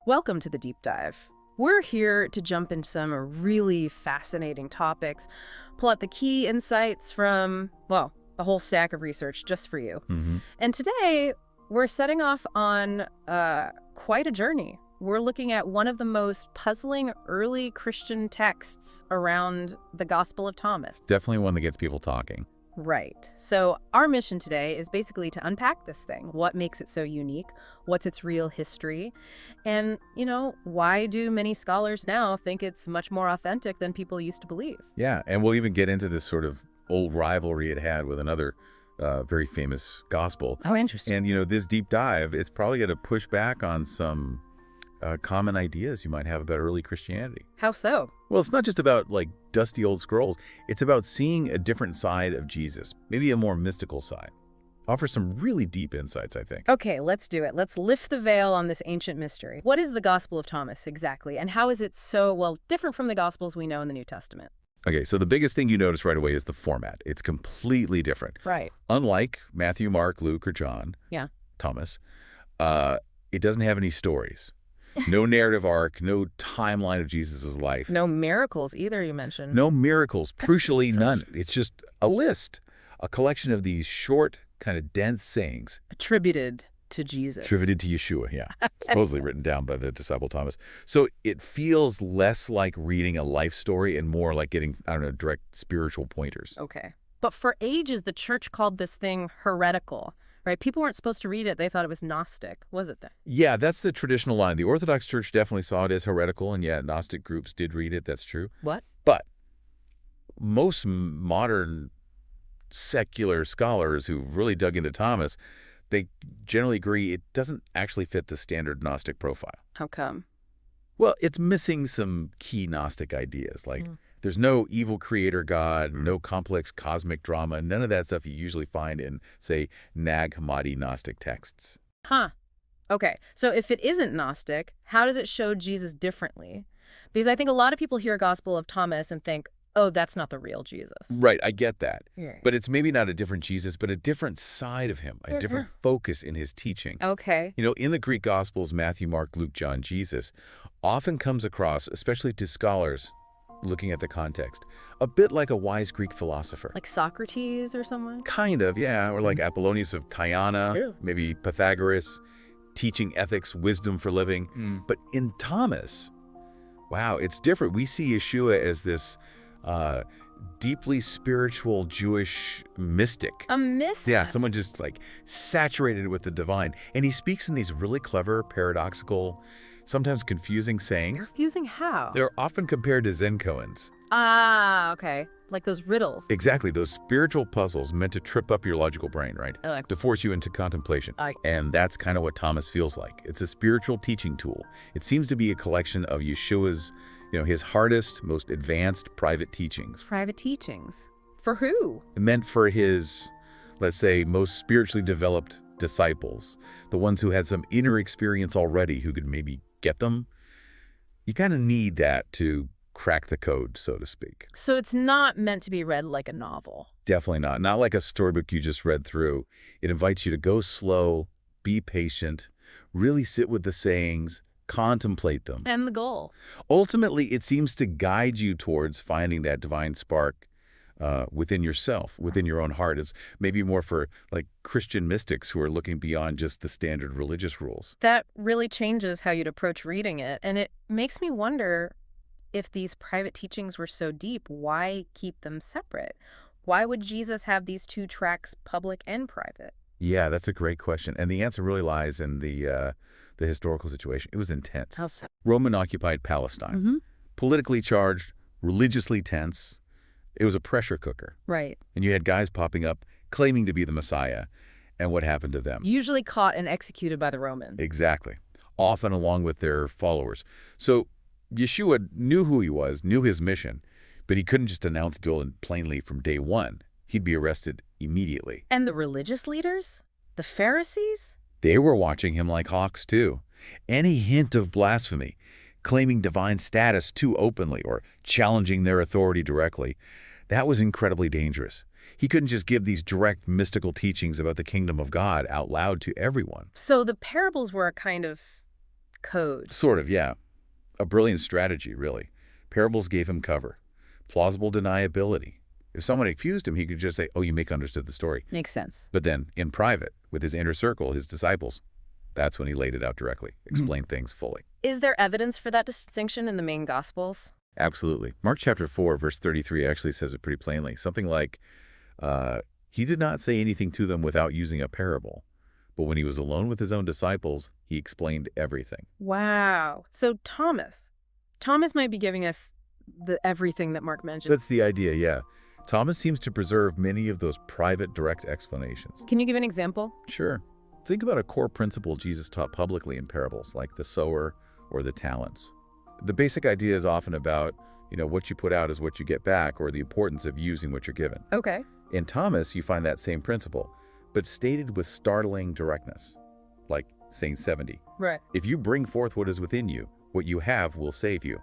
Welcome to the Deep Dive. We're here to jump into some really fascinating topics, pull out the key insights from, well, a whole stack of research just for you. And today, we're setting off on quite a journey. We're looking at one of the most puzzling early Christian texts around the Gospel of Thomas. Definitely one that gets people talking. Right. So our mission today is basically to unpack this thing. What makes it so unique? What's its real history? And, why do many scholars now think it's much more authentic than people used to believe? Yeah, and we'll even get into this sort of old rivalry it had with another very famous gospel. Oh, interesting. And, this deep dive, it's probably going to push back on some common ideas you might have about early Christianity. How so? Well, it's not just about, dusty old scrolls. It's about seeing a different side of Jesus, maybe a more mystical side. Offers some really deep insights, I think. Okay, let's do it. Let's lift the veil on this ancient mystery. What is the Gospel of Thomas exactly, and how is it so, different from the Gospels we know in the New Testament? Okay, so the biggest thing you notice right away is the format. It's completely different. Right. Unlike Matthew, Mark, Luke, or John, Thomas, it doesn't have any stories. No narrative arc, no timeline of Jesus' life. No miracles either, you mentioned. No miracles, crucially none. It's just a list, a collection of these short, kind of dense sayings. Attributed to Jesus. Attributed to Yeshua, yeah. Supposedly written down by the disciple Thomas. So it feels less like reading a life story and more like getting, direct spiritual pointers. Okay. But for ages, the church called this thing heretical. Right? People weren't supposed to read it. They thought it was Gnostic. Was it then? Yeah, that's the traditional line. The Orthodox Church definitely saw it as heretical, and yeah, Gnostic groups did read it. That's true. What? But most modern secular scholars who've really dug into Thomas, they generally agree it doesn't actually fit the standard Gnostic profile. How come? Well, it's missing some key Gnostic ideas, there's no evil creator God, no complex cosmic drama, none of that stuff you usually find in, say, Nag Hammadi Gnostic texts. Huh. Okay. So if it isn't Gnostic, how does it show Jesus differently? Because I think a lot of people hear Gospel of Thomas and think, oh, that's not the real Jesus. Right, I get that. Yeah. But it's maybe not a different Jesus, but a different side of him, a different focus in his teaching. Okay. In the Greek Gospels, Matthew, Mark, Luke, John, Jesus often comes across, especially to scholars looking at the context, a bit like a wise Greek philosopher. Like Socrates or someone? Kind of, yeah. Or like Apollonius of Tyana, maybe Pythagoras, teaching ethics, wisdom for living. But in Thomas, wow, it's different. We see Yeshua as this deeply spiritual Jewish mystic. A mystic? Yeah, someone just saturated with the divine. And he speaks in these really clever, paradoxical, sometimes confusing sayings. Confusing how? They're often compared to Zen koans. Ah, okay. Like those riddles. Exactly, those spiritual puzzles meant to trip up your logical brain, right? To force you into contemplation. And that's kind of what Thomas feels like. It's a spiritual teaching tool. It seems to be a collection of Yeshua's, his hardest, most advanced private teachings. Private teachings? For who? Meant for his, let's say, most spiritually developed disciples, the ones who had some inner experience already who could maybe get them. You kind of need that to crack the code, so to speak. So it's not meant to be read like a novel? Definitely not. Not like a storybook you just read through. It invites you to go slow, be patient, really sit with the sayings, contemplate them. And the goal? Ultimately, it seems to guide you towards finding that divine spark within yourself, within your own heart. It's maybe more for Christian mystics who are looking beyond just the standard religious rules. That really changes how you'd approach reading it. And it makes me wonder, if these private teachings were so deep, why keep them separate? Why would Jesus have these two tracks, public and private? Yeah, that's a great question. And the answer really lies in the historical situation. It was intense. How so? Roman-occupied Palestine. Politically charged, religiously tense. It was a pressure cooker. Right. And you had guys popping up claiming to be the Messiah. And what happened to them? Usually caught and executed by the Romans. Exactly. Often along with their followers. So Yeshua knew who he was, knew his mission, but he couldn't just announce guilt plainly from day one. He'd be arrested immediately. And the religious leaders? The Pharisees? They were watching him like hawks, too. Any hint of blasphemy, claiming divine status too openly or challenging their authority directly, that was incredibly dangerous. He couldn't just give these direct mystical teachings about the kingdom of God out loud to everyone. So the parables were a kind of code. Sort of, yeah. A brilliant strategy, really. Parables gave him cover. Plausible deniability. If someone accused him, he could just say, oh, you misunderstood the story. Makes sense. But then, in private, with his inner circle, his disciples, that's when he laid it out directly, explained things fully. Is there evidence for that distinction in the main Gospels? Absolutely. Mark chapter 4, verse 33 actually says it pretty plainly. Something like, he did not say anything to them without using a parable. But when he was alone with his own disciples, he explained everything. Wow. So Thomas might be giving us the everything that Mark mentioned. That's the idea, yeah. Thomas seems to preserve many of those private, direct explanations. Can you give an example? Sure. Think about a core principle Jesus taught publicly in parables, like the sower or the talents. The basic idea is often about, what you put out is what you get back, or the importance of using what you're given. Okay. In Thomas, you find that same principle, but stated with startling directness, like saying 70. Right. If you bring forth what is within you, what you have will save you.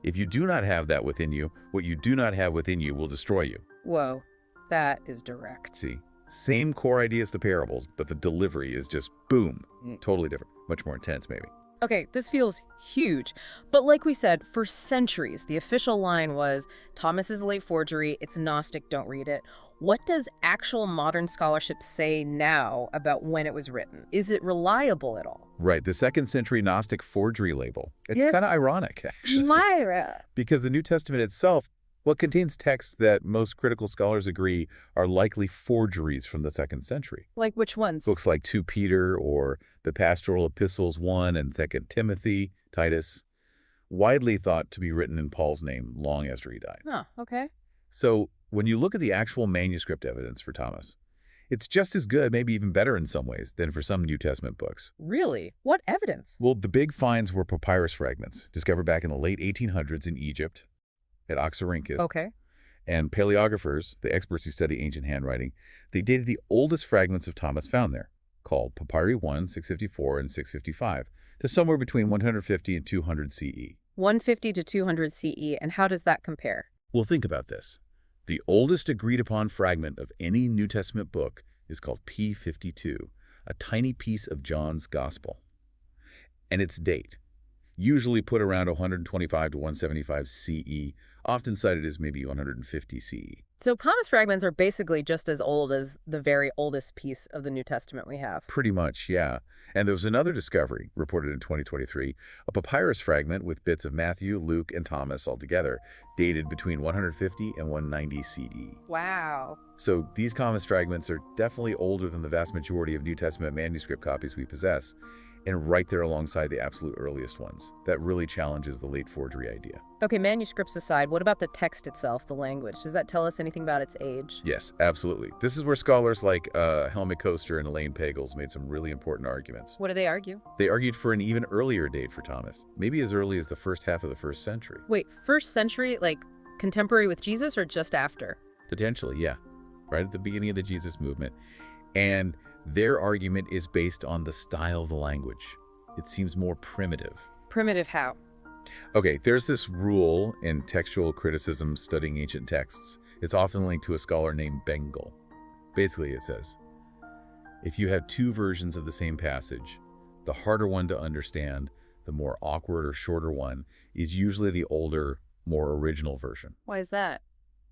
If you do not have that within you, what you do not have within you will destroy you. Whoa, that is direct. See, same core idea as the parables, but the delivery is just boom, totally different, much more intense maybe. Okay, this feels huge. But like we said, for centuries, the official line was, Thomas is a late forgery, it's Gnostic, don't read it. What does actual modern scholarship say now about when it was written? Is it reliable at all? Right, the 2nd century Gnostic forgery label. It's kind of ironic, actually. Lyra. Because the New Testament itself, contains texts that most critical scholars agree are likely forgeries from the 2nd century. Like which ones? Books like 2 Peter or the pastoral epistles 1 and 2 Timothy, Titus, widely thought to be written in Paul's name long after he died. Oh, okay. So when you look at the actual manuscript evidence for Thomas, it's just as good, maybe even better in some ways, than for some New Testament books. Really? What evidence? Well, the big finds were papyrus fragments discovered back in the late 1800s in Egypt, at Oxyrhynchus. Okay. And paleographers, the experts who study ancient handwriting, they dated the oldest fragments of Thomas found there, called Papyri 1, 654 and 655, to somewhere between 150 and 200 CE. 150 to 200 CE, and how does that compare? Well, think about this. The oldest agreed-upon fragment of any New Testament book is called P52, a tiny piece of John's Gospel. And its date, usually put around 125 to 175 CE, often cited as maybe 150 CE. So Thomas fragments are basically just as old as the very oldest piece of the New Testament we have. Pretty much, yeah. And there was another discovery reported in 2023, a papyrus fragment with bits of Matthew, Luke, and Thomas all together, dated between 150 and 190 CE. Wow. So these Thomas fragments are definitely older than the vast majority of New Testament manuscript copies we possess, and right there alongside the absolute earliest ones. That really challenges the late forgery idea. Okay, manuscripts aside, what about the text itself, the language? Does that tell us anything about its age? Yes, absolutely. This is where scholars like Helmut Koester and Elaine Pagels made some really important arguments. What do they argue? They argued for an even earlier date for Thomas, maybe as early as the first half of the 1st century. Wait, 1st century, like contemporary with Jesus, or just after? Potentially, yeah. Right at the beginning of the Jesus movement. And their argument is based on the style of the language. It seems more primitive. Primitive how? Okay, there's this rule in textual criticism studying ancient texts. It's often linked to a scholar named Bengal. Basically, it says, if you have 2 versions of the same passage, the harder one to understand, the more awkward or shorter one, is usually the older, more original version. Why is that?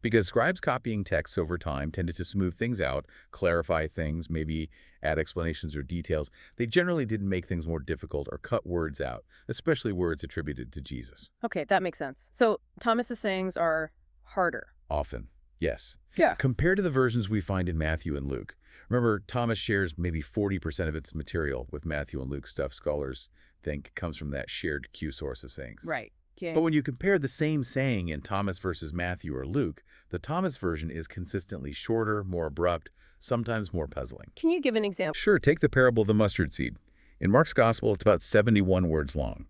Because scribes copying texts over time tended to smooth things out, clarify things, maybe add explanations or details. They generally didn't make things more difficult or cut words out, especially words attributed to Jesus. Okay, that makes sense. So Thomas's sayings are harder. Often, yes. Yeah. Compared to the versions we find in Matthew and Luke. Remember, Thomas shares maybe 40% of its material with Matthew and Luke stuff scholars think comes from that shared Q source of sayings. Right. Yeah. But when you compare the same saying in Thomas versus Matthew or Luke, the Thomas version is consistently shorter, more abrupt, sometimes more puzzling. Can you give an example? Sure, take the parable of the mustard seed. In Mark's gospel, it's about 71 words long.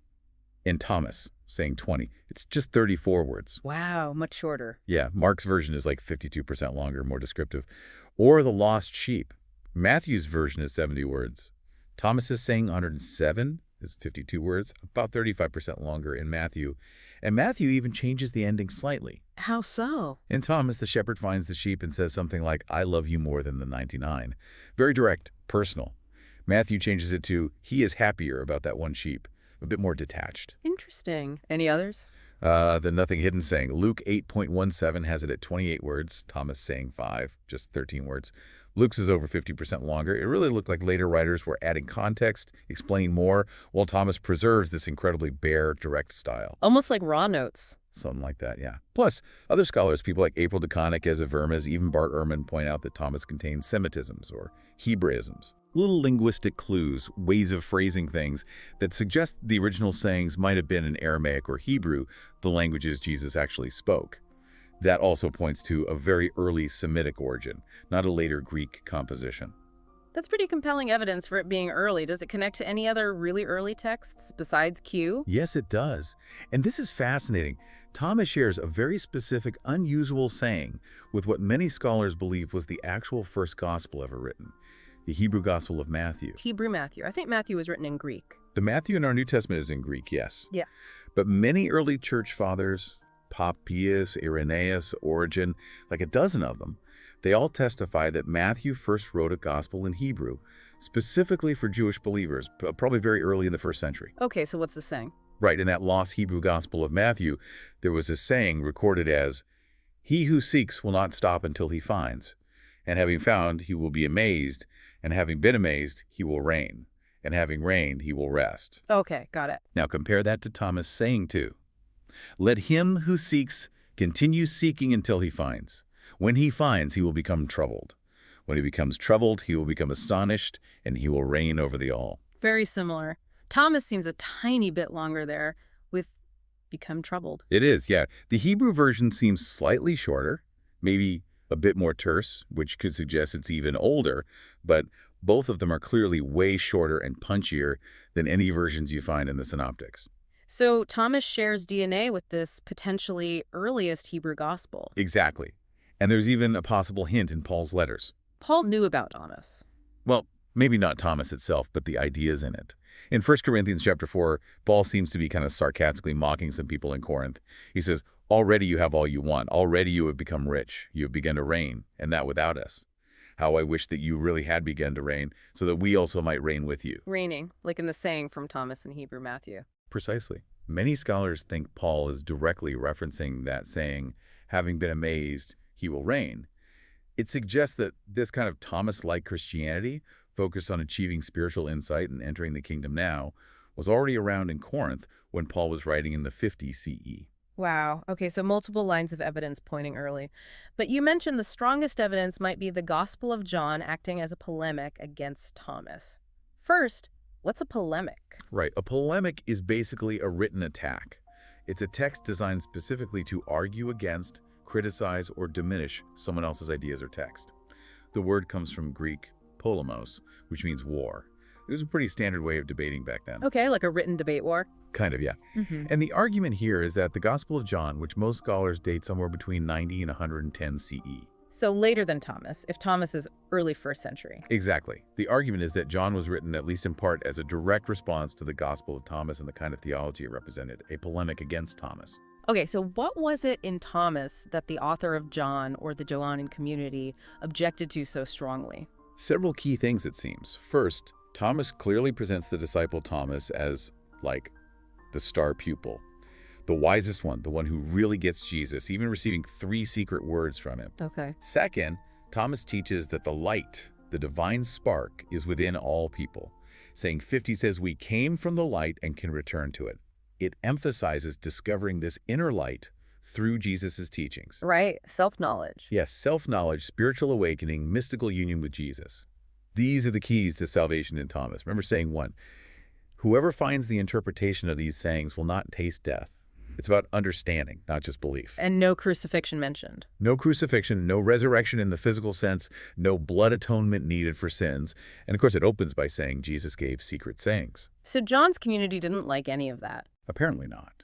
In Thomas, saying 20, it's just 34 words. Wow, much shorter. Yeah, Mark's version is like 52% longer, more descriptive. Or the lost sheep. Matthew's version is 70 words. Thomas is saying 107 is 52 words, about 35% longer in Matthew. And Matthew even changes the ending slightly. How so? In Thomas, the shepherd finds the sheep and says something like, I love you more than the 99. Very direct, personal. Matthew changes it to, he is happier about that one sheep. a bit more detached. Interesting. Any others? The Nothing Hidden saying. Luke 8.17 has it at 28 words, Thomas saying 5, just 13 words. Luke's is over 50% longer. It really looked like later writers were adding context, explaining more, while Thomas preserves this incredibly bare, direct style. Almost like raw notes. Something like that, yeah. Plus, other scholars, people like April DeConnick, Eza Vermes, even Bart Ehrman, point out that Thomas contains Semitisms or Hebraisms, little linguistic clues, ways of phrasing things that suggest the original sayings might have been in Aramaic or Hebrew, the languages Jesus actually spoke. That also points to a very early Semitic origin, not a later Greek composition. That's pretty compelling evidence for it being early. Does it connect to any other really early texts besides Q? Yes, it does. And this is fascinating. Thomas shares a very specific, unusual saying with what many scholars believe was the actual first gospel ever written, the Hebrew Gospel of Matthew. Hebrew Matthew. I think Matthew was written in Greek. The Matthew in our New Testament is in Greek, yes. Yeah. But many early church fathers, Papias, Irenaeus, Origen, like a dozen of them, they all testify that Matthew first wrote a gospel in Hebrew, specifically for Jewish believers, probably very early in the first century. Okay, so what's the saying? Right, in that lost Hebrew Gospel of Matthew, there was a saying recorded as, "He who seeks will not stop until he finds, and having found, he will be amazed, and having been amazed, he will reign, and having reigned, he will rest." Okay, got it. Now compare that to Thomas saying too, "Let him who seeks continue seeking until he finds. When he finds, he will become troubled. When he becomes troubled, he will become astonished, and he will reign over the all." Very similar. Thomas seems a tiny bit longer there with become troubled. It is, yeah. The Hebrew version seems slightly shorter, maybe a bit more terse, which could suggest it's even older, but both of them are clearly way shorter and punchier than any versions you find in the synoptics. So Thomas shares DNA with this potentially earliest Hebrew gospel. Exactly. And there's even a possible hint in Paul's letters. Paul knew about Thomas. Well, maybe not Thomas itself, but the ideas in it. In 1 Corinthians chapter 4, Paul seems to be kind of sarcastically mocking some people in Corinth. He says, "Already you have all you want. Already you have become rich. You have begun to reign, and that without us. How I wish that you really had begun to reign, so that we also might reign with you." Reigning, like in the saying from Thomas in Hebrew Matthew. Precisely. Many scholars think Paul is directly referencing that saying, "Having been amazed, he will reign." It suggests that this kind of Thomas-like Christianity, focused on achieving spiritual insight and entering the kingdom now, was already around in Corinth when Paul was writing in the 50 CE. Wow. Okay, so multiple lines of evidence pointing early. But you mentioned the strongest evidence might be the Gospel of John acting as a polemic against Thomas. First, what's a polemic? Right. A polemic is basically a written attack. It's a text designed specifically to argue against, criticize, or diminish someone else's ideas or text. The word comes from Greek polemos, which means war. It was a pretty standard way of debating back then. Okay, like a written debate war. Kind of, yeah. And the argument here is that the Gospel of John, which most scholars date somewhere between 90 and 110 CE. So later than Thomas, if Thomas is early 1st century. Exactly. The argument is that John was written, at least in part, as a direct response to the Gospel of Thomas and the kind of theology it represented, a polemic against Thomas. Okay, so what was it in Thomas that the author of John or the Johannine community objected to so strongly? Several key things, it seems. First, Thomas clearly presents the disciple Thomas as, like, the star pupil, the wisest one, the one who really gets Jesus, even receiving 3 secret words from him. Okay. Second, Thomas teaches that the light, the divine spark, is within all people. Saying 50 says we came from the light and can return to it. It emphasizes discovering this inner light through Jesus' teachings. Right, self-knowledge. Yes, self-knowledge, spiritual awakening, mystical union with Jesus. These are the keys to salvation in Thomas. Remember saying 1, whoever finds the interpretation of these sayings will not taste death. It's about understanding, not just belief. And no crucifixion mentioned. No crucifixion, no resurrection in the physical sense, no blood atonement needed for sins. And of course, it opens by saying Jesus gave secret sayings. So John's community didn't like any of that. Apparently not.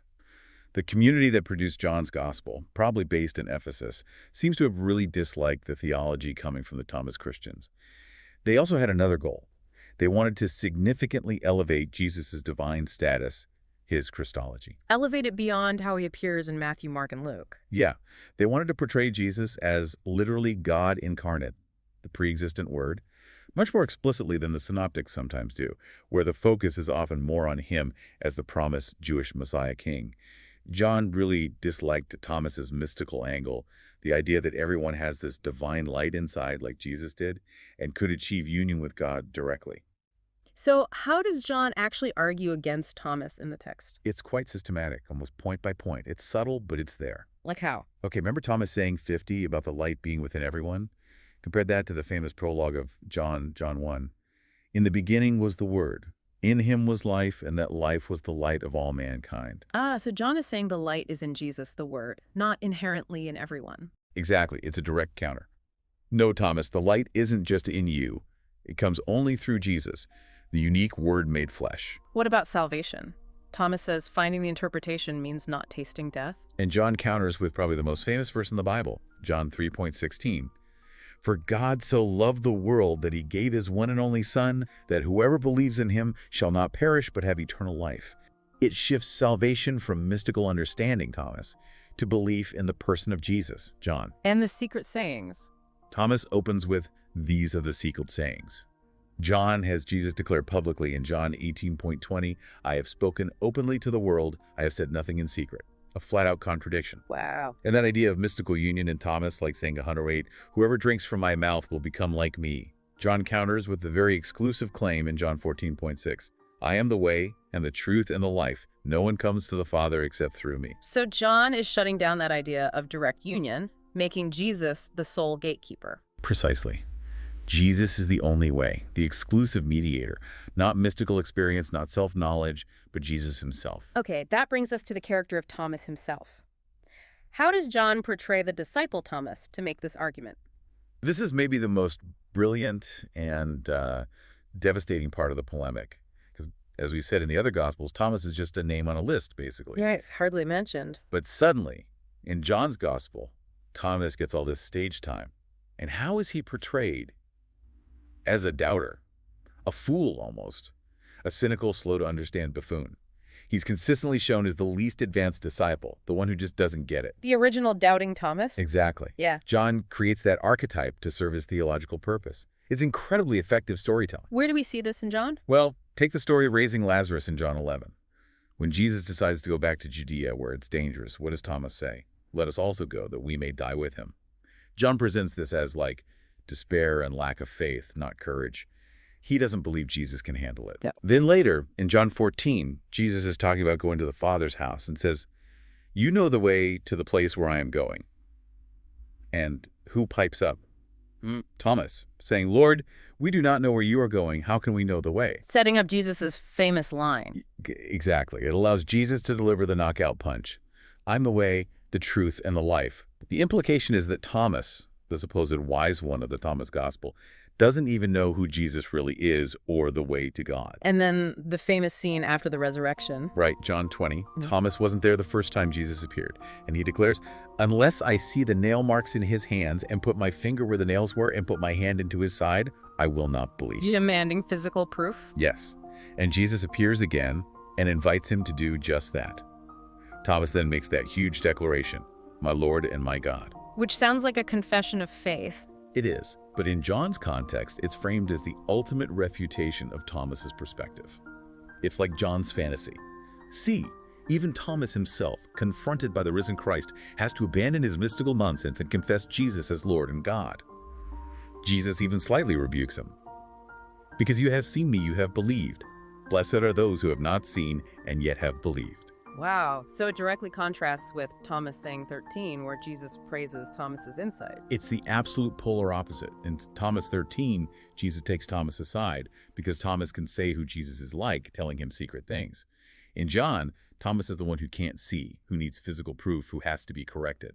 The community that produced John's gospel, probably based in Ephesus, seems to have really disliked the theology coming from the Thomas Christians. They also had another goal. They wanted to significantly elevate Jesus' divine status, his Christology. Elevate it beyond how he appears in Matthew, Mark, and Luke. Yeah, they wanted to portray Jesus as literally God incarnate, the pre-existent Word, much more explicitly than the synoptics sometimes do, where the focus is often more on him as the promised Jewish Messiah king. John really disliked Thomas's mystical angle, the idea that everyone has this divine light inside like Jesus did and could achieve union with God directly. So how does John actually argue against Thomas in the text? It's quite systematic, almost point by point. It's subtle, but it's there. Like how? Okay, remember Thomas saying 50 about the light being within everyone? Compare that to the famous prologue of John 1. In the beginning was the Word. In him was life, and that life was the light of all mankind. So John is saying the light is in Jesus, the Word, not inherently in everyone. Exactly. It's a direct counter. No, Thomas, the light isn't just in you. It comes only through Jesus, the unique Word made flesh. What about salvation? Thomas says finding the interpretation means not tasting death. And John counters with probably the most famous verse in the Bible, John 3:16. For God so loved the world that he gave his one and only Son, that whoever believes in him shall not perish but have eternal life. It shifts salvation from mystical understanding, Thomas, to belief in the person of Jesus, John. And the secret sayings. Thomas opens with, these are the secret sayings. John has Jesus declared publicly in John 18:20, I have spoken openly to the world, I have said nothing in secret. A flat-out contradiction. Wow. And that idea of mystical union in Thomas, like saying 108, whoever drinks from my mouth will become like me. John counters with the very exclusive claim in John 14:6, I am the way and the truth and the life. No one comes to the Father except through me. So John is shutting down that idea of direct union, making Jesus the sole gatekeeper. Precisely. Jesus is the only way, the exclusive mediator, not mystical experience, not self-knowledge, but Jesus himself. Okay, that brings us to the character of Thomas himself. How does John portray the disciple Thomas to make this argument? This is maybe the most brilliant and devastating part of the polemic. Because as we said in the other Gospels, Thomas is just a name on a list, basically. Right, hardly mentioned. But suddenly, in John's Gospel, Thomas gets all this stage time. And how is he portrayed? As a doubter, a fool almost, a cynical, slow-to-understand buffoon. He's consistently shown as the least advanced disciple, the one who just doesn't get it. The original doubting Thomas? Exactly. Yeah. John creates that archetype to serve his theological purpose. It's incredibly effective storytelling. Where do we see this in John? Well, take the story of raising Lazarus in John 11. When Jesus decides to go back to Judea where it's dangerous, what does Thomas say? Let us also go, that we may die with him. John presents this as like despair and lack of faith, not courage. He doesn't believe Jesus can handle it. No. Then later, in John 14, Jesus is talking about going to the Father's house and says, you know the way to the place where I am going. And who pipes up? Thomas, saying, Lord, we do not know where you are going. How can we know the way? Setting up Jesus' famous line. Exactly. It allows Jesus to deliver the knockout punch. I'm the way, the truth, and the life. The implication is that Thomas, the supposed wise one of the Thomas Gospel, doesn't even know who Jesus really is or the way to God. And then the famous scene after the resurrection. Right, John 20. Thomas wasn't there the first time Jesus appeared. And he declares, unless I see the nail marks in his hands and put my finger where the nails were and put my hand into his side, I will not believe. Demanding physical proof? Yes. And Jesus appears again and invites him to do just that. Thomas then makes that huge declaration, my Lord and my God. Which sounds like a confession of faith. It is, but in John's context, it's framed as the ultimate refutation of Thomas's perspective. It's like John's fantasy. See, even Thomas himself, confronted by the risen Christ, has to abandon his mystical nonsense and confess Jesus as Lord and God. Jesus even slightly rebukes him. Because you have seen me, you have believed. Blessed are those who have not seen and yet have believed. Wow. So it directly contrasts with Thomas saying 13, where Jesus praises Thomas's insight. It's the absolute polar opposite. In Thomas 13, Jesus takes Thomas aside because Thomas can say who Jesus is like, telling him secret things. In John, Thomas is the one who can't see, who needs physical proof, who has to be corrected.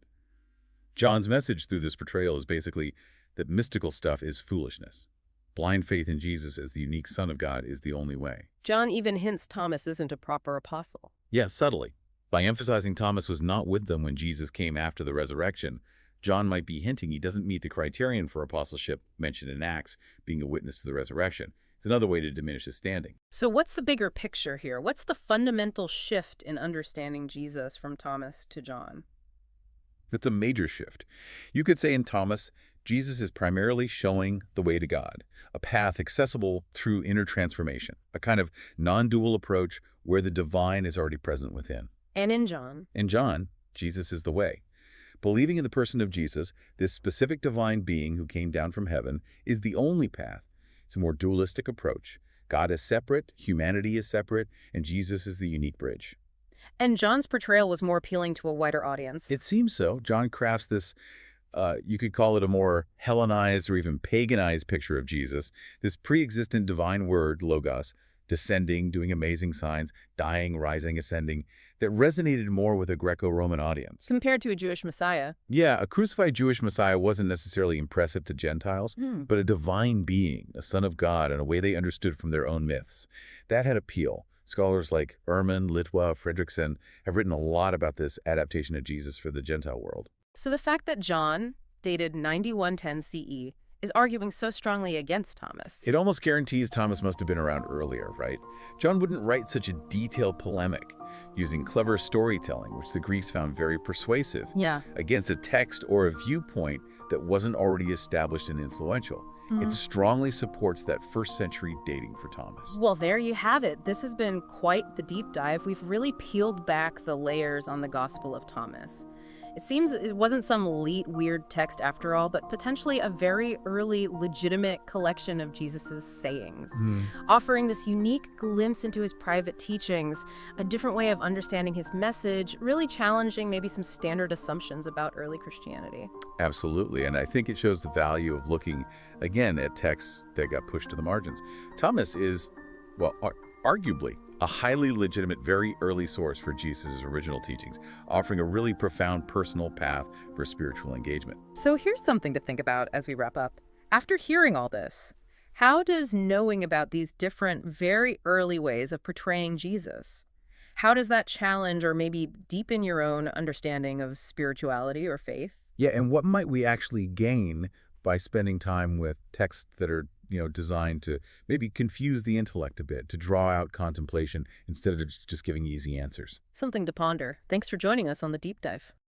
John's message through this portrayal is basically that mystical stuff is foolishness. Blind faith in Jesus as the unique Son of God is the only way. John even hints Thomas isn't a proper apostle. Yes, subtly. By emphasizing Thomas was not with them when Jesus came after the resurrection, John might be hinting he doesn't meet the criterion for apostleship mentioned in Acts, being a witness to the resurrection. It's another way to diminish his standing. So what's the bigger picture here? What's the fundamental shift in understanding Jesus from Thomas to John? It's a major shift. You could say in Thomas, Jesus is primarily showing the way to God, a path accessible through inner transformation, a kind of non-dual approach where the divine is already present within. And in John. In John, Jesus is the way. Believing in the person of Jesus, this specific divine being who came down from heaven, is the only path. It's a more dualistic approach. God is separate, humanity is separate, and Jesus is the unique bridge. And John's portrayal was more appealing to a wider audience. It seems so. John crafts this, you could call it a more Hellenized or even paganized picture of Jesus, this pre-existent divine word, Logos, descending, doing amazing signs, dying, rising, ascending, that resonated more with a Greco-Roman audience. Compared to a Jewish Messiah. Yeah, a crucified Jewish Messiah wasn't necessarily impressive to Gentiles, but a divine being, a son of God, in a way they understood from their own myths. That had appeal. Scholars like Ehrman, Litwa, Fredrickson have written a lot about this adaptation of Jesus for the Gentile world. So the fact that John, dated 9110 CE, is arguing so strongly against Thomas. It almost guarantees Thomas must have been around earlier, right? John wouldn't write such a detailed polemic, using clever storytelling, which the Greeks found very persuasive, against a text or a viewpoint that wasn't already established and influential. It strongly supports that first-century dating for Thomas. Well, there you have it. This has been quite the deep dive. We've really peeled back the layers on the Gospel of Thomas. It seems it wasn't some elite, weird text after all, but potentially a very early, legitimate collection of Jesus's sayings, offering this unique glimpse into his private teachings, a different way of understanding his message, really challenging maybe some standard assumptions about early Christianity. Absolutely, and I think it shows the value of looking, again, at texts that got pushed to the margins. Thomas is, well, arguably a highly legitimate, very early source for Jesus' original teachings, offering a really profound personal path for spiritual engagement. So here's something to think about as we wrap up. After hearing all this, how does knowing about these different, very early ways of portraying Jesus, how does that challenge or maybe deepen your own understanding of spirituality or faith? Yeah, and what might we actually gain by spending time with texts that are designed to maybe confuse the intellect a bit, to draw out contemplation instead of just giving easy answers? Something to ponder. Thanks for joining us on the Deep Dive.